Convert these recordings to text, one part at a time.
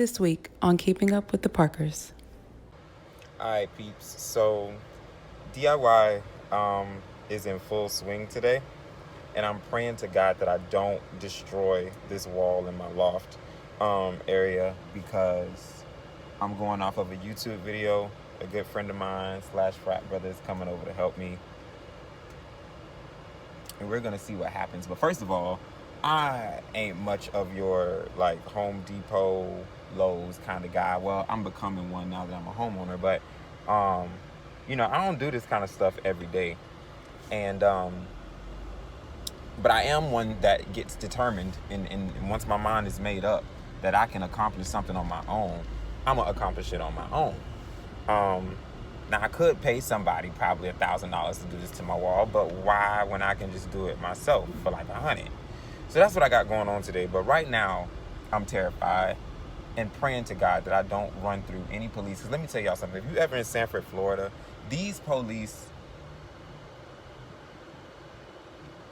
This week on Keeping Up with the Parkers. Alright, peeps. So, DIY is in full swing today, and I'm praying to God that I don't destroy this wall in my loft area because I'm going off of a YouTube video. A good friend of mine / frat brother is coming over to help me, and we're gonna see what happens. But first of all, I ain't much of your like Home Depot, Lowe's kind of guy. Well, I'm becoming one now that I'm a homeowner, but I don't do this kind of stuff every day. And but I am one that gets determined, and once my mind is made up that I can accomplish something on my own, I'm gonna accomplish it on my own. Now I could pay somebody probably $1,000 to do this to my wall, but why when I can just do it myself for like $100? So that's what I got going on today. But right now, I'm terrified and praying to God that I don't run through any police. Because let me tell y'all something. If you ever in Sanford, Florida, these police,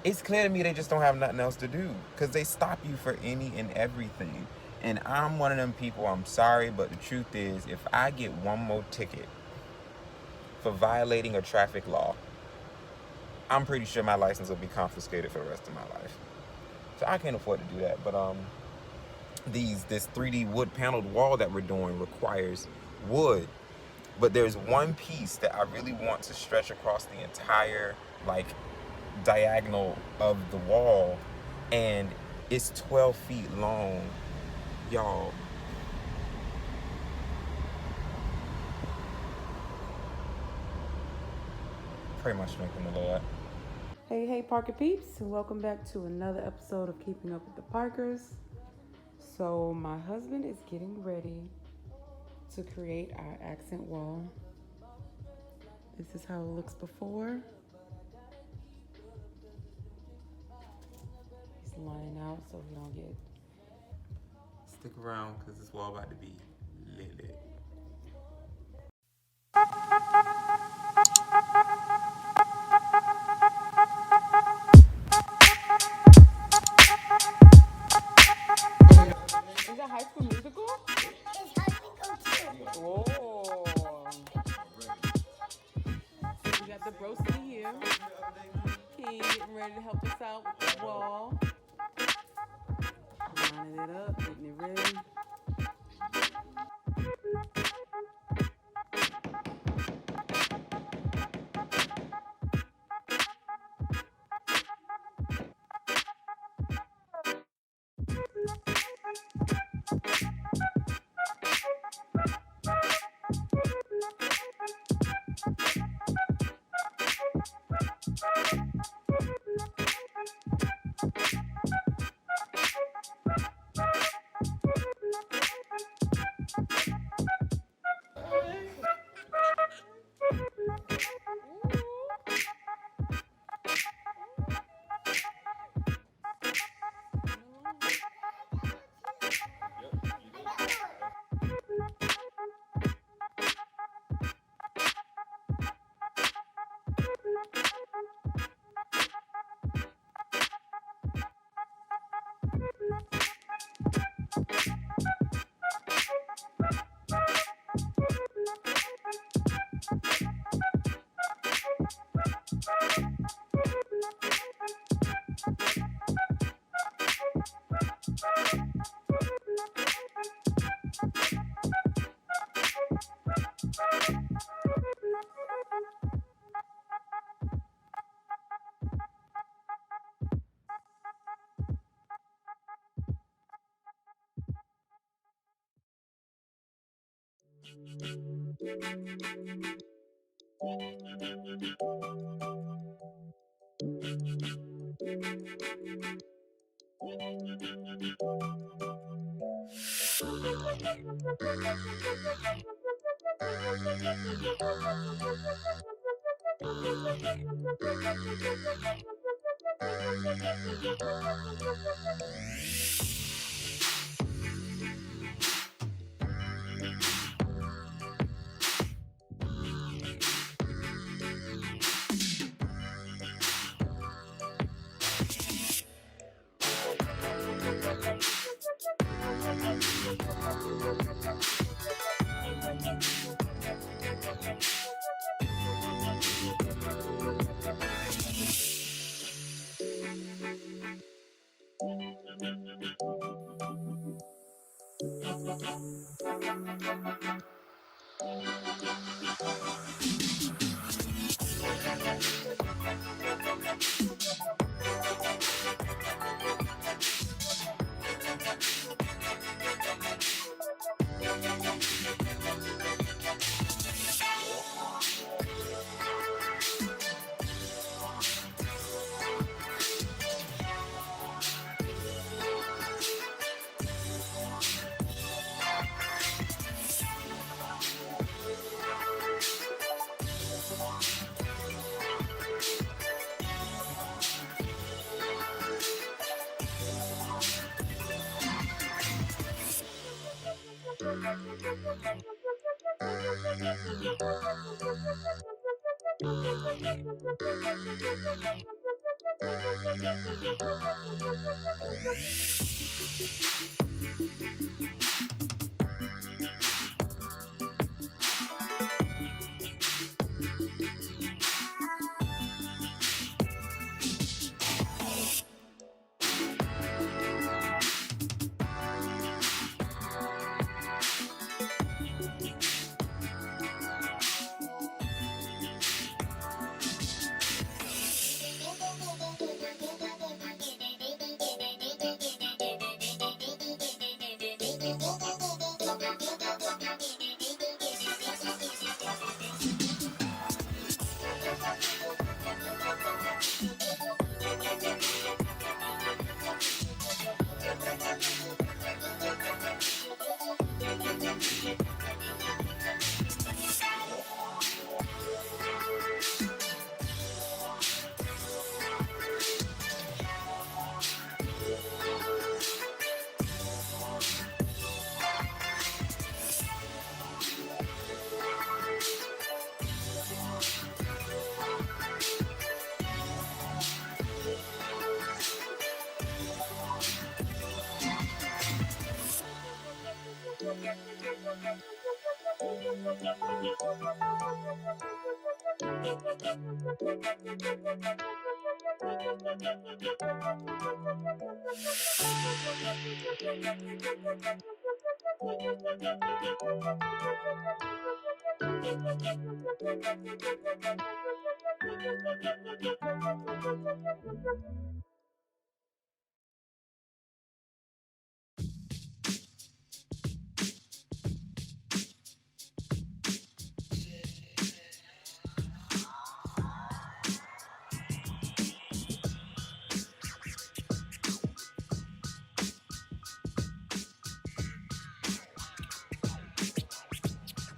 it's clear to me they just don't have nothing else to do. Because they stop you for any and everything. And I'm one of them people, I'm sorry, but the truth is, if I get one more ticket for violating a traffic law, I'm pretty sure my license will be confiscated for the rest of my life. So I can't afford to do that. But this 3D wood paneled wall that we're doing requires wood. But there's one piece that I really want to stretch across the entire diagonal of the wall, and it's 12 feet long, y'all. Pray my strength in the Lord. Hey, Parker peeps, and welcome back to another episode of Keeping Up with the Parkers. So my husband is getting ready to create our accent wall. This is how it looks before. He's lining out so we don't get... Stick around because this wall about to be lit. Is that High School Musical? It's High School too. Oh. So we got the bro sitting here. King getting ready to help us out with the wall. Lining it up, getting it ready.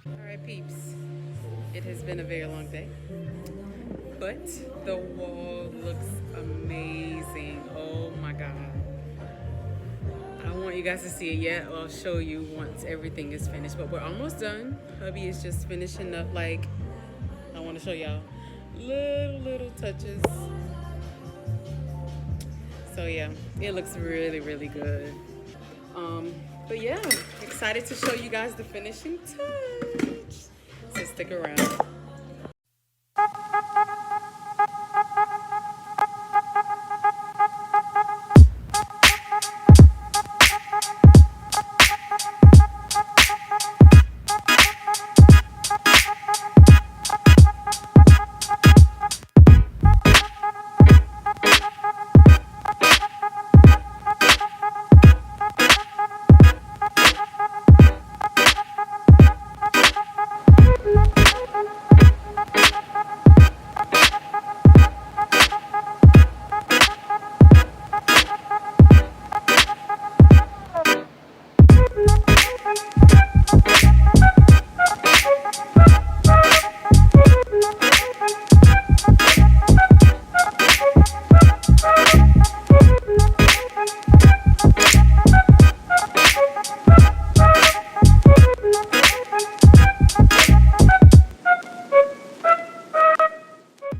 All right, peeps. It has been a very long day, but the wall looks amazing. Oh my God. I don't want you guys to see it yet. I'll show you once everything is finished, but we're almost done. Hubby is just finishing up, like, I want to show y'all little touches. So yeah, it looks really good. But yeah, excited to show you guys the finishing touch. So stick around.